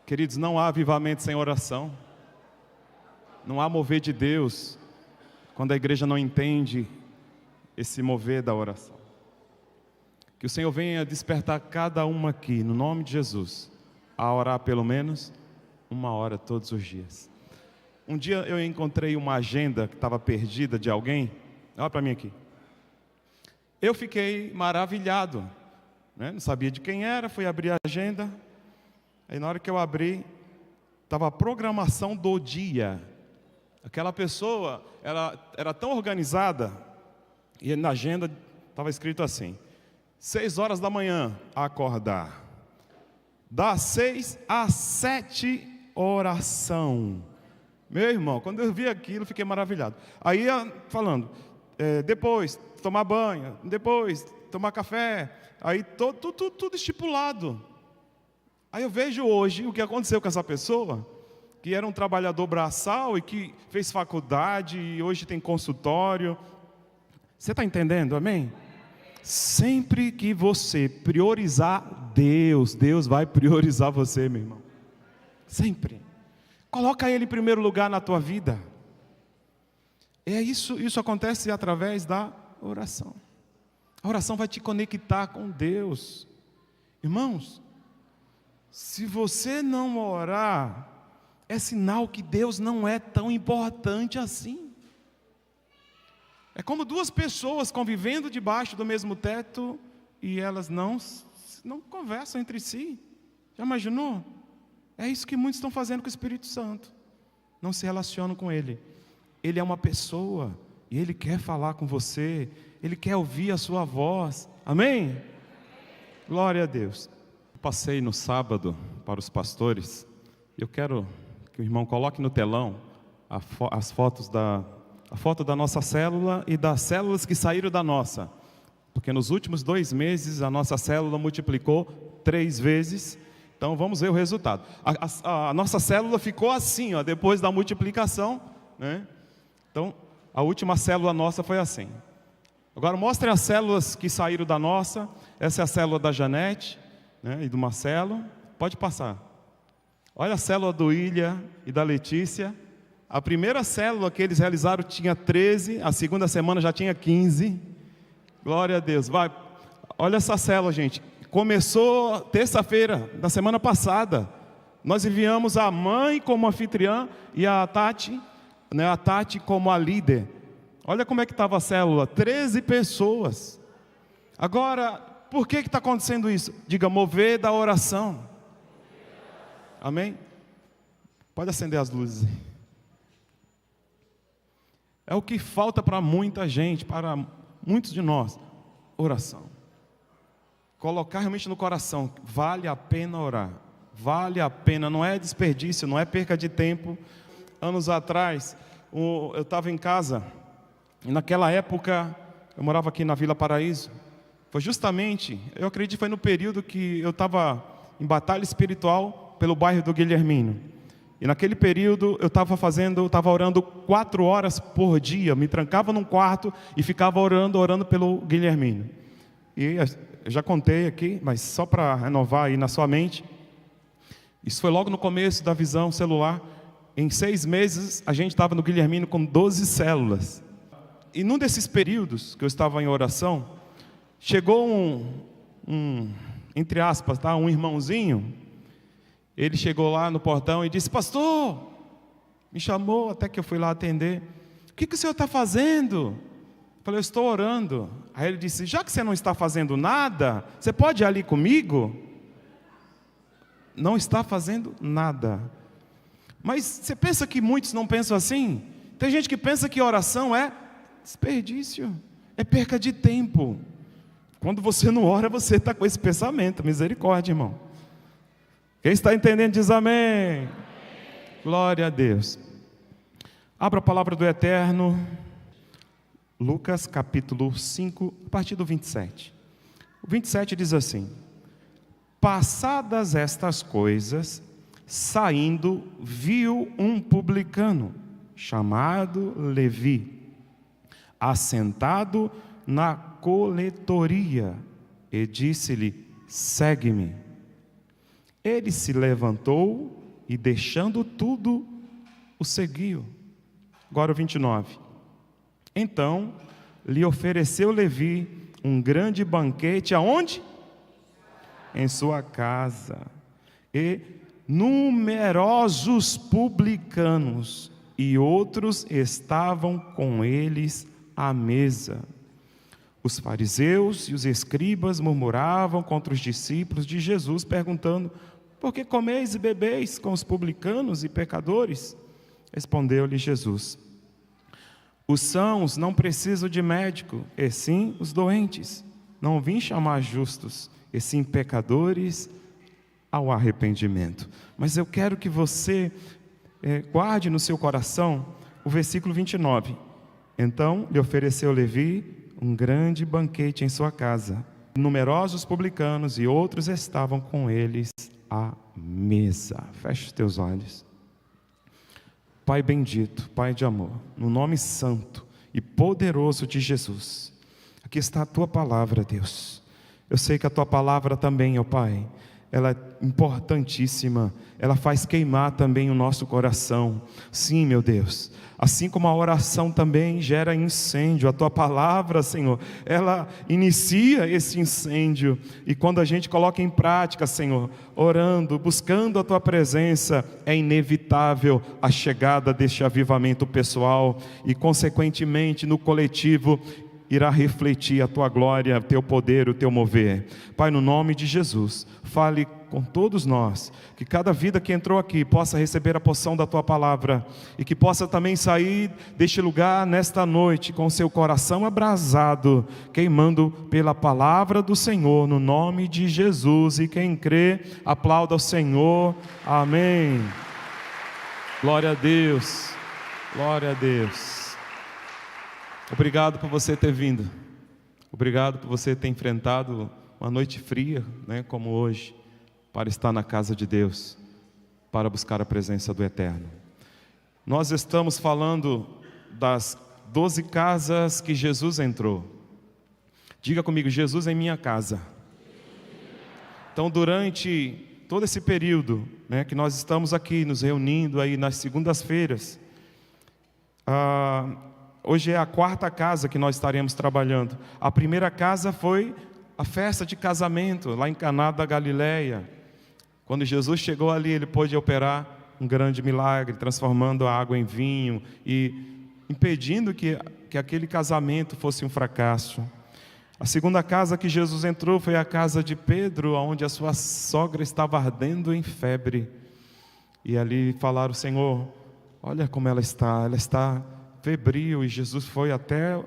Queridos, não há avivamento sem oração. Não há mover de Deus quando a igreja não entende esse mover da oração. Que o Senhor venha despertar cada uma aqui, no nome de Jesus, a orar pelo menos 1 hora todos os dias. Um dia eu encontrei uma agenda que estava perdida de alguém. Olha para mim aqui. Eu fiquei maravilhado, né? Não sabia de quem era, fui abrir a agenda. Aí na hora que eu abri, estava a programação do dia. Aquela pessoa, ela era tão organizada, e na agenda estava escrito assim: 6 horas da manhã, acordar. Das 6 às 7, oração. Meu irmão, quando eu vi aquilo, fiquei maravilhado. Aí falando, depois tomar banho, depois tomar café, aí tudo estipulado. Aí eu vejo hoje o que aconteceu com essa pessoa, que era um trabalhador braçal e que fez faculdade e hoje tem consultório. Você está entendendo, amém? Sempre que você priorizar Deus, Deus vai priorizar você, meu irmão. Sempre. Coloca Ele em primeiro lugar na tua vida. Isso acontece através da oração. A oração vai te conectar com Deus. Irmãos, se você não orar, é sinal que Deus não é tão importante assim. É como duas pessoas convivendo debaixo do mesmo teto e elas não conversam entre si. Já imaginou? É isso que muitos estão fazendo com o Espírito Santo. Não se relacionam com Ele. Ele é uma pessoa e Ele quer falar com você. Ele quer ouvir a sua voz. Amém? Glória a Deus. Eu passei no sábado para os pastores. Eu quero que o irmão coloque no telão as fotos a foto da nossa célula e das células que saíram da nossa. Porque nos últimos 2 meses a nossa célula multiplicou 3 vezes. Então vamos ver o resultado. A nossa célula ficou assim, ó, depois da multiplicação, né? Então a última célula nossa foi assim. Agora mostre as células que saíram da nossa. Essa é a célula da Janete, né, e do Marcelo. Pode passar. Olha a célula do Ilha e da Letícia. A primeira célula que eles realizaram tinha 13, a segunda semana já tinha 15. Glória a Deus. Vai. Olha essa célula, gente. Começou terça-feira da semana passada. Nós enviamos a mãe como anfitriã e a Tati, né, a Tati como a líder. Olha como é que estava a célula, 13 pessoas. Agora, por que está acontecendo isso? Diga, mover da oração. Amém? Pode acender as luzes. É o que falta para muita gente, para muitos de nós, oração. Colocar realmente no coração, vale a pena orar, vale a pena, não é desperdício, não é perca de tempo. Anos atrás, eu estava em casa, e naquela época, eu morava aqui na Vila Paraíso. Foi justamente, eu acredito que foi no período que eu estava em batalha espiritual pelo bairro do Guilhermino. E naquele período eu estava orando 4 horas por dia, me trancava num quarto e ficava orando pelo Guilhermino. E eu já contei aqui, mas só para renovar aí na sua mente. Isso foi logo no começo da visão celular. Em 6 meses a gente estava no Guilhermino com 12 células. E num desses períodos que eu estava em oração, chegou entre aspas, tá, um irmãozinho. Ele chegou lá no portão e disse: pastor, me chamou, até que eu fui lá atender. O que o senhor está fazendo? Eu falei: eu estou orando. Aí ele disse: já que você não está fazendo nada, você pode ir ali comigo? Não está fazendo nada. Mas você pensa que muitos não pensam assim? Tem gente que pensa que oração é desperdício, é perca de tempo. Quando você não ora, você está com esse pensamento. Misericórdia, irmão. Quem está entendendo diz amém. Amém. Glória a Deus. Abra a palavra do Eterno, Lucas capítulo 5, a partir do 27. O 27 diz assim: passadas estas coisas, saindo, viu um publicano, chamado Levi, assentado na coletoria, e disse-lhe: segue-me. Ele se levantou e deixando tudo, o seguiu. Agora o 29. Então lhe ofereceu Levi um grande banquete, aonde? Em sua casa. E numerosos publicanos e outros estavam com eles à mesa. Os fariseus e os escribas murmuravam contra os discípulos de Jesus, perguntando: por que comeis e bebeis com os publicanos e pecadores? Respondeu-lhe Jesus: os sãos não precisam de médico, e sim os doentes. Não vim chamar justos, e sim pecadores ao arrependimento. Mas eu quero que você guarde no seu coração o versículo 29. Então lhe ofereceu Levi um grande banquete em sua casa. Numerosos publicanos e outros estavam com eles à mesa. Feche os teus olhos. Pai bendito, Pai de amor, no nome santo e poderoso de Jesus, aqui está a Tua palavra, Deus. Eu sei que a Tua palavra também, ó Pai, ela é importantíssima, ela faz queimar também o nosso coração. Sim, meu Deus, assim como a oração também gera incêndio, a Tua palavra, Senhor, ela inicia esse incêndio, e quando a gente coloca em prática, Senhor, orando, buscando a Tua presença, é inevitável a chegada deste avivamento pessoal, e consequentemente no coletivo, irá refletir a Tua glória, o Teu poder, o Teu mover. Pai, no nome de Jesus, fale com todos nós, que cada vida que entrou aqui possa receber a porção da Tua palavra, e que possa também sair deste lugar nesta noite com seu coração abrasado, queimando pela palavra do Senhor, no nome de Jesus. E quem crê, aplauda ao Senhor. Amém. Glória a Deus, glória a Deus. Obrigado por você ter vindo. Obrigado por você ter enfrentado uma noite fria, como hoje, para estar na casa de Deus, para buscar a presença do Eterno. Nós estamos falando das 12 casas que Jesus entrou. Diga comigo: Jesus em minha casa. Então, durante todo esse período, que nós estamos aqui nos reunindo aí nas segundas-feiras, hoje é a 4ª casa que nós estaremos trabalhando. A primeira casa foi a festa de casamento, lá em Caná da Galileia. Quando Jesus chegou ali, Ele pôde operar um grande milagre, transformando a água em vinho e impedindo que aquele casamento fosse um fracasso. A segunda casa que Jesus entrou foi a casa de Pedro, onde a sua sogra estava ardendo em febre. E ali falaram: Senhor, olha como ela está febril. E Jesus foi até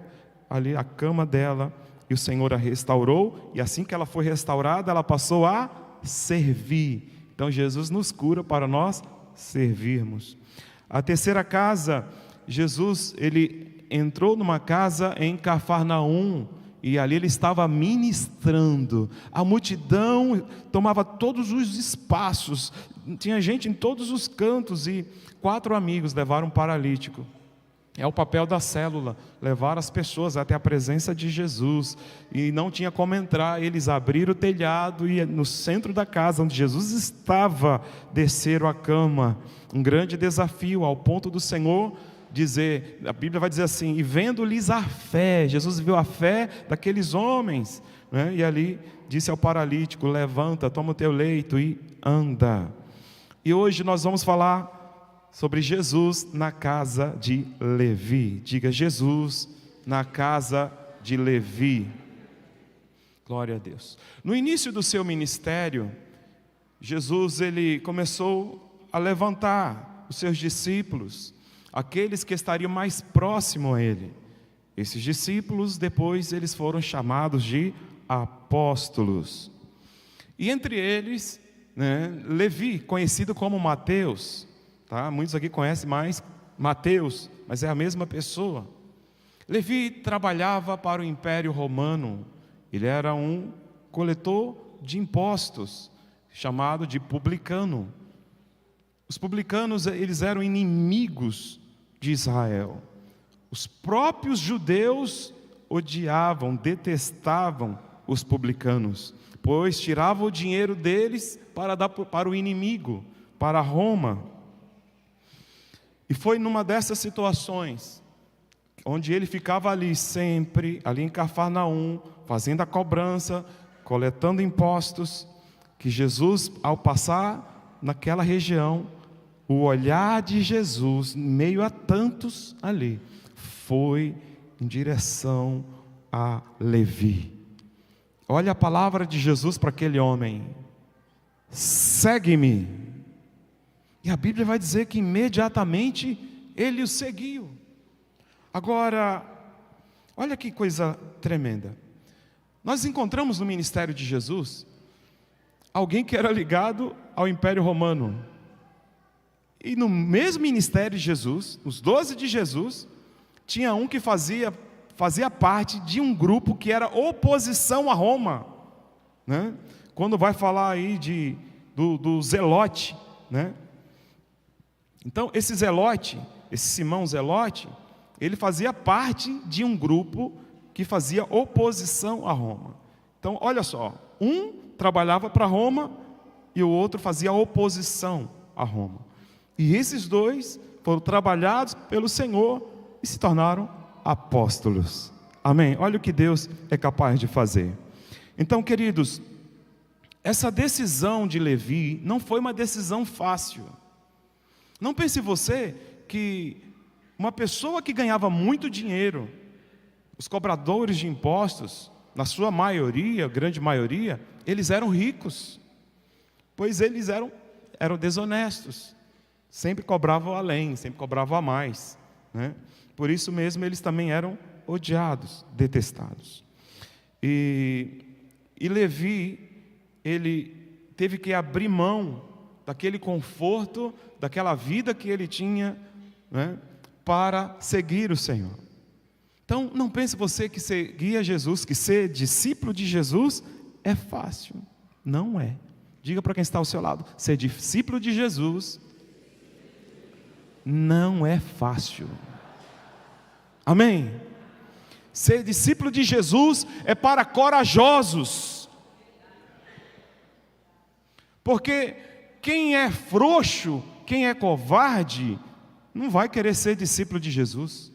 ali a cama dela, e o Senhor a restaurou, e assim que ela foi restaurada, ela passou a servir. Então Jesus nos cura para nós servirmos. A terceira casa, Jesus, Ele entrou numa casa em Cafarnaum, e ali Ele estava ministrando. A multidão tomava todos os espaços, tinha gente em todos os cantos, e 4 amigos levaram um paralítico. É o papel da célula, levar as pessoas até a presença de Jesus. E não tinha como entrar, eles abriram o telhado e no centro da casa, onde Jesus estava, desceram a cama. Um grande desafio, ao ponto do Senhor dizer, a Bíblia vai dizer assim: e vendo-lhes a fé, Jesus viu a fé daqueles homens, e ali disse ao paralítico: levanta, toma o teu leito e anda. E hoje nós vamos falar sobre Jesus na casa de Levi. Diga: Jesus na casa de Levi. Glória a Deus. No início do seu ministério, Jesus, Ele começou a levantar os seus discípulos, aqueles que estariam mais próximos a Ele. Esses discípulos, depois, eles foram chamados de apóstolos. E entre eles, Levi, conhecido como Mateus. Muitos aqui conhecem mais Mateus, mas é a mesma pessoa. Levi trabalhava para o Império Romano. Ele era um coletor de impostos, chamado de publicano. Os publicanos, eles eram inimigos de Israel. Os próprios judeus odiavam, detestavam os publicanos, pois tiravam o dinheiro deles para dar para o inimigo, para Roma. E foi numa dessas situações, onde ele ficava ali sempre, ali em Cafarnaum, fazendo a cobrança, coletando impostos, que Jesus, ao passar naquela região, o olhar de Jesus, em meio a tantos ali, foi em direção a Levi. Olha a palavra de Jesus para aquele homem: segue-me. E a Bíblia vai dizer que imediatamente ele o seguiu. Agora, olha que coisa tremenda. Nós encontramos no ministério de Jesus alguém que era ligado ao Império Romano. E no mesmo ministério de Jesus, os 12 de Jesus, tinha um que fazia parte de um grupo que era oposição a Roma, né? Quando vai falar aí do Zelote, né? Então esse Zelote, esse Simão Zelote, ele fazia parte de um grupo que fazia oposição a Roma. Então olha só, um trabalhava para Roma e o outro fazia oposição a Roma. E esses dois foram trabalhados pelo Senhor e se tornaram apóstolos. Amém? Olha o que Deus é capaz de fazer. Então, queridos, essa decisão de Levi não foi uma decisão fácil. Não pense você que uma pessoa que ganhava muito dinheiro, os cobradores de impostos, na sua maioria, grande maioria, eles eram ricos, pois eles eram desonestos. Sempre cobravam além, sempre cobravam a mais, né? Por isso mesmo eles também eram odiados, detestados. E Levi, ele teve que abrir mão daquele conforto, daquela vida que ele tinha, né, para seguir o Senhor. Então não pense você que seguir a Jesus, que ser discípulo de Jesus é fácil. Não é. Diga para quem está ao seu lado: ser discípulo de Jesus não é fácil. Amém? Ser discípulo de Jesus é para corajosos. Porque quem é frouxo, quem é covarde, não vai querer ser discípulo de Jesus.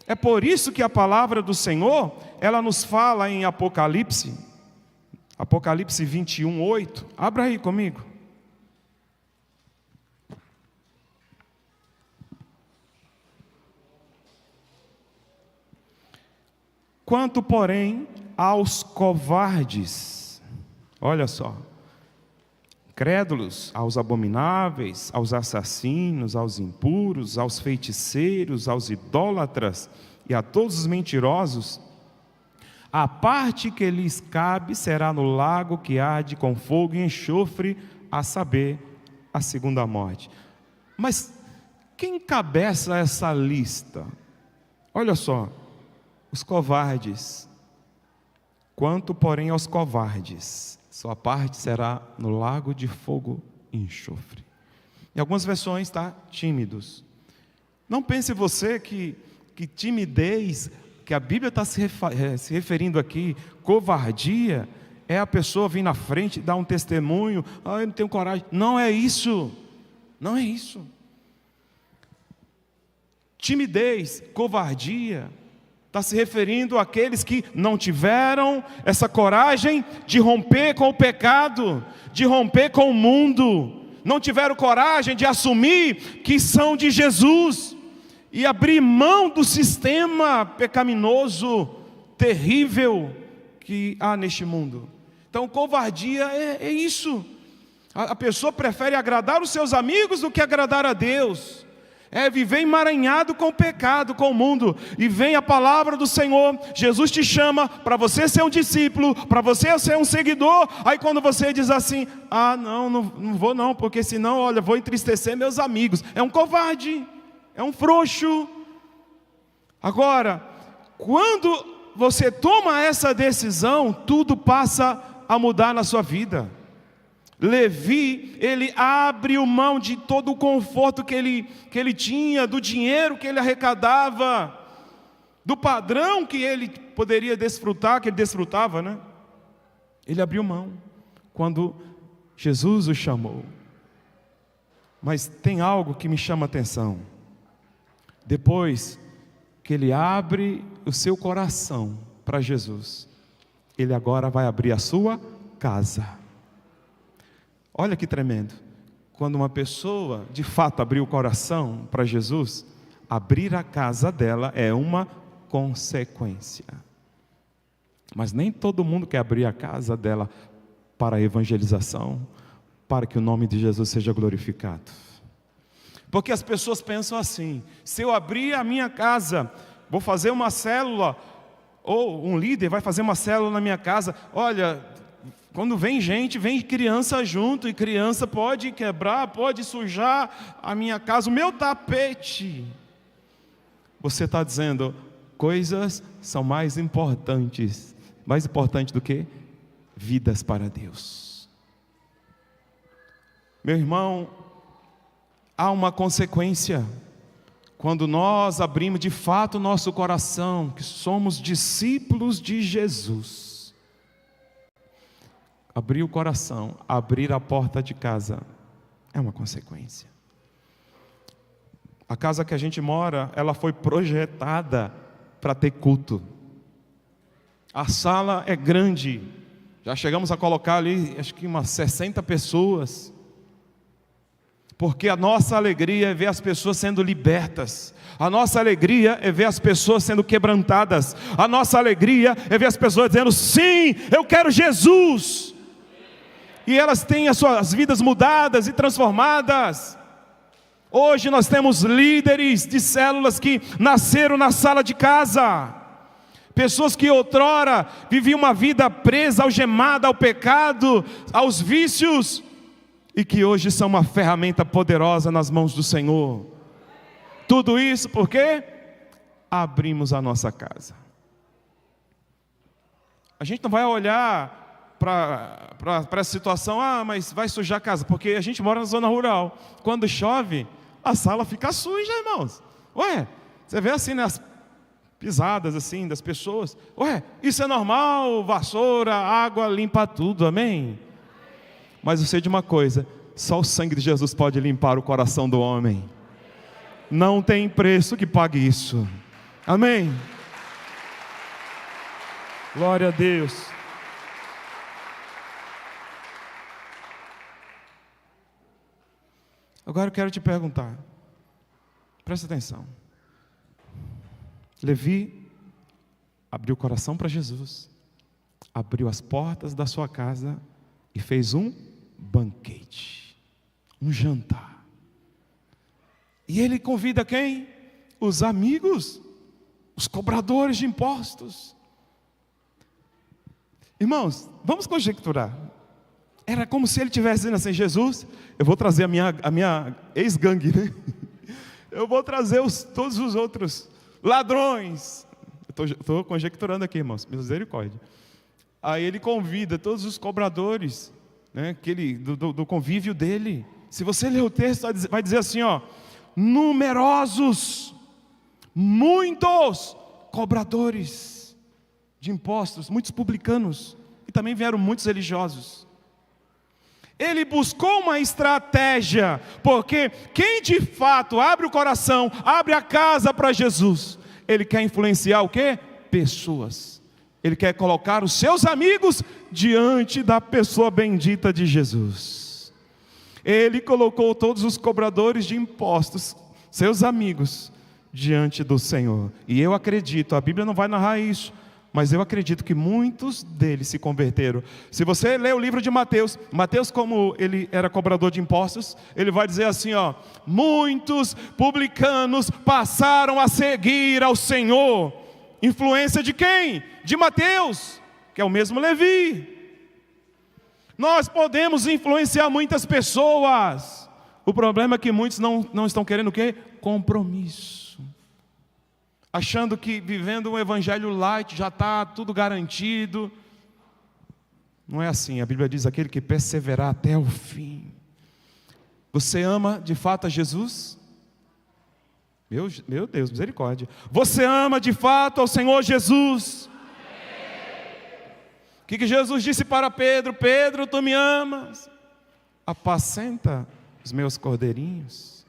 É por isso que a palavra do Senhor, ela nos fala em Apocalipse 21, 8. Abra aí comigo. Quanto, porém, aos covardes, olha só, crédulos, aos abomináveis, aos assassinos, aos impuros, aos feiticeiros, aos idólatras e a todos os mentirosos, a parte que lhes cabe será no lago que arde com fogo e enxofre, a saber, a segunda morte. Mas quem encabeça essa lista? Olha só, os covardes. Quanto, porém, aos covardes, sua parte será no lago de fogo e enxofre. Em algumas versões está tímidos. Não pense você que timidez, que a Bíblia está se referindo aqui, covardia, é a pessoa vir na frente e dar um testemunho: eu não tenho coragem. Não é isso. Não é isso. Timidez, covardia, está se referindo àqueles que não tiveram essa coragem de romper com o pecado, de romper com o mundo, não tiveram coragem de assumir que são de Jesus e abrir mão do sistema pecaminoso, terrível que há neste mundo. Então, covardia é isso. A pessoa prefere agradar os seus amigos do que agradar a Deus. É viver emaranhado com o pecado, com o mundo. E vem a palavra do Senhor, Jesus te chama para você ser um discípulo, para você ser um seguidor. Aí quando você diz assim: não vou não, porque senão, olha, vou entristecer meus amigos. É um covarde, é um frouxo. Agora, quando você toma essa decisão, tudo passa a mudar na sua vida. Levi, ele abre mão de todo o conforto que ele tinha, do dinheiro que ele arrecadava, do padrão que ele poderia desfrutar, que ele desfrutava, né? Ele abriu mão quando Jesus o chamou. Mas tem algo que me chama a atenção. Depois que ele abre o seu coração para Jesus, ele agora vai abrir a sua casa. Olha que tremendo. Quando uma pessoa de fato abrir o coração para Jesus, abrir a casa dela é uma consequência. Mas nem todo mundo quer abrir a casa dela para a evangelização, para que o nome de Jesus seja glorificado. Porque as pessoas pensam assim: se eu abrir a minha casa, vou fazer uma célula, ou um líder vai fazer uma célula na minha casa, olha, quando vem gente, vem criança junto, e criança pode quebrar, pode sujar a minha casa, o meu tapete. Você está dizendo, coisas são mais importante do que vidas para Deus. Meu irmão, há uma consequência quando nós abrimos de fato o nosso coração, que somos discípulos de Jesus. Abrir o coração, abrir a porta de casa, é uma consequência. A casa que a gente mora, ela foi projetada para ter culto. A sala é grande, já chegamos a colocar ali, acho que umas 60 pessoas. Porque a nossa alegria é ver as pessoas sendo libertas. A nossa alegria é ver as pessoas sendo quebrantadas. A nossa alegria é ver as pessoas dizendo, sim, eu quero Jesus. E elas têm as suas vidas mudadas e transformadas. Hoje nós temos líderes de células que nasceram na sala de casa. Pessoas que outrora viviam uma vida presa, algemada ao pecado, aos vícios, e que hoje são uma ferramenta poderosa nas mãos do Senhor. Tudo isso porque abrimos a nossa casa. A gente não vai olhar para essa situação, mas vai sujar a casa, porque a gente mora na zona rural. Quando chove, a sala fica suja, irmãos. Ué, você vê assim nas pisadas assim das pessoas. Ué, isso é normal, vassoura, água limpa tudo, amém? Mas eu sei de uma coisa, só o sangue de Jesus pode limpar o coração do homem. Não tem preço que pague isso. Amém? Glória a Deus. Agora eu quero te perguntar, presta atenção. Levi abriu o coração para Jesus, abriu as portas da sua casa e fez um banquete, um jantar. E ele convida quem? Os amigos, os cobradores de impostos. Irmãos, vamos conjecturar. Era como se ele estivesse dizendo assim, Jesus, eu vou trazer a minha ex-gangue, né? Eu vou trazer todos os outros ladrões. Estou conjecturando aqui, irmãos, misericórdia. Aí ele convida todos os cobradores, né, do convívio dele. Se você ler o texto, vai dizer assim, ó, numerosos, muitos cobradores de impostos, muitos publicanos, e também vieram muitos religiosos. Ele buscou uma estratégia, porque quem de fato abre o coração, abre a casa para Jesus, ele quer influenciar o quê? Pessoas. Ele quer colocar os seus amigos diante da pessoa bendita de Jesus. Ele colocou todos os cobradores de impostos, seus amigos, diante do Senhor. E eu acredito, a Bíblia não vai narrar isso, mas eu acredito que muitos deles se converteram. Se você ler o livro de Mateus, como ele era cobrador de impostos, ele vai dizer assim, ó, muitos publicanos passaram a seguir ao Senhor. Influência de quem? De Mateus, que é o mesmo Levi. Nós podemos influenciar muitas pessoas. O problema é que muitos não estão querendo o quê? Compromisso. Achando que vivendo um evangelho light já está tudo garantido. Não é assim, a Bíblia diz, aquele que perseverar até o fim. Você ama de fato a Jesus? Meu Deus, misericórdia. Você ama de fato ao Senhor Jesus? O que Jesus disse para Pedro? Pedro, tu me amas? Apacenta os meus cordeirinhos.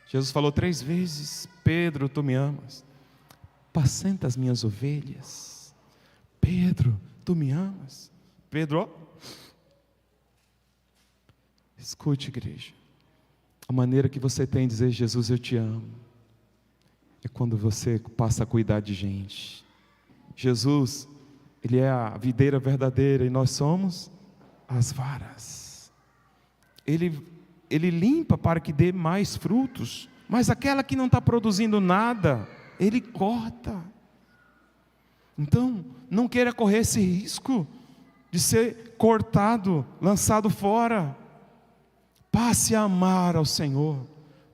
Jesus falou 3 vezes: Pedro, tu me amas? Apacenta as minhas ovelhas. Pedro, tu me amas? Pedro, escute, igreja. A maneira que você tem de dizer: Jesus, eu te amo, é quando você passa a cuidar de gente. Jesus, Ele é a videira verdadeira e nós somos as varas. Ele limpa para que dê mais frutos, mas aquela que não está produzindo nada, Ele corta. Então, não queira correr esse risco de ser cortado, lançado fora. Passe a amar ao Senhor,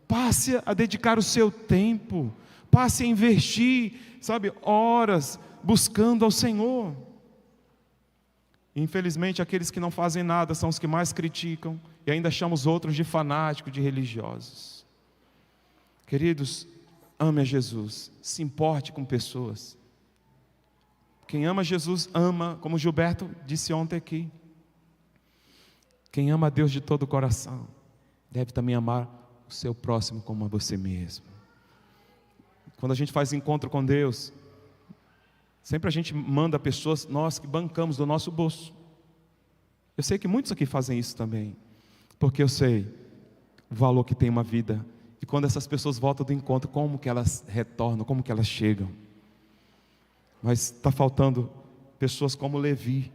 passe a dedicar o seu tempo, passe a investir, horas buscando ao Senhor. Infelizmente, aqueles que não fazem nada são os que mais criticam e ainda chamam os outros de fanáticos, de religiosos. Queridos, ame a Jesus, se importe com pessoas. Quem ama Jesus ama, como Gilberto disse ontem aqui, quem ama a Deus de todo o coração deve também amar o seu próximo como a você mesmo. Quando a gente faz encontro com Deus, sempre a gente manda pessoas, nós que bancamos do nosso bolso. Eu sei que muitos aqui fazem isso também, porque eu sei o valor que tem uma vida. E quando essas pessoas voltam do encontro, como que elas retornam, como que elas chegam. Mas está faltando pessoas como Levi.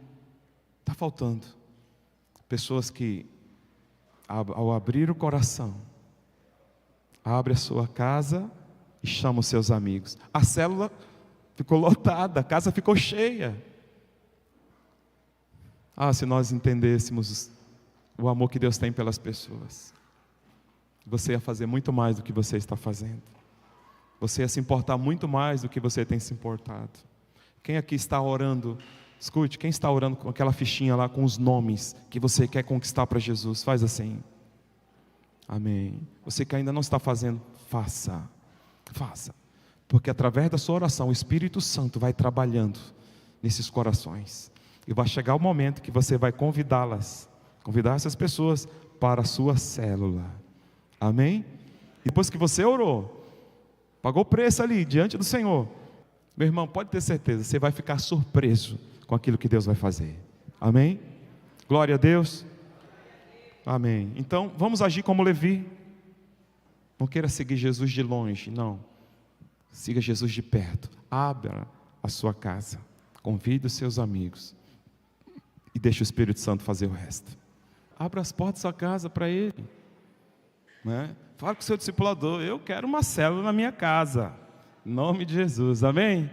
Está faltando pessoas que, ao abrir o coração, abre a sua casa e chama os seus amigos. A célula ficou lotada, a casa ficou cheia. Se nós entendêssemos o amor que Deus tem pelas pessoas, você ia fazer muito mais do que você está fazendo. Você ia se importar muito mais do que você tem se importado. Quem aqui está orando? Escute, quem está orando com aquela fichinha lá com os nomes que você quer conquistar para Jesus? Faz assim. Amém. Você que ainda não está fazendo, faça. Porque através da sua oração, o Espírito Santo vai trabalhando nesses corações. E vai chegar o momento que você vai convidar essas pessoas para a sua célula. Amém? E depois que você orou, pagou o preço ali diante do Senhor, meu irmão, pode ter certeza, você vai ficar surpreso com aquilo que Deus vai fazer. Amém? Glória a Deus. Amém. Então, vamos agir como Levi. Não queira seguir Jesus de longe, não. Siga Jesus de perto. Abra a sua casa. Convide os seus amigos. E deixe o Espírito Santo fazer o resto. Abra as portas da sua casa para Ele. Fala com o seu discipulador: eu quero uma célula na minha casa. Em nome de Jesus, amém?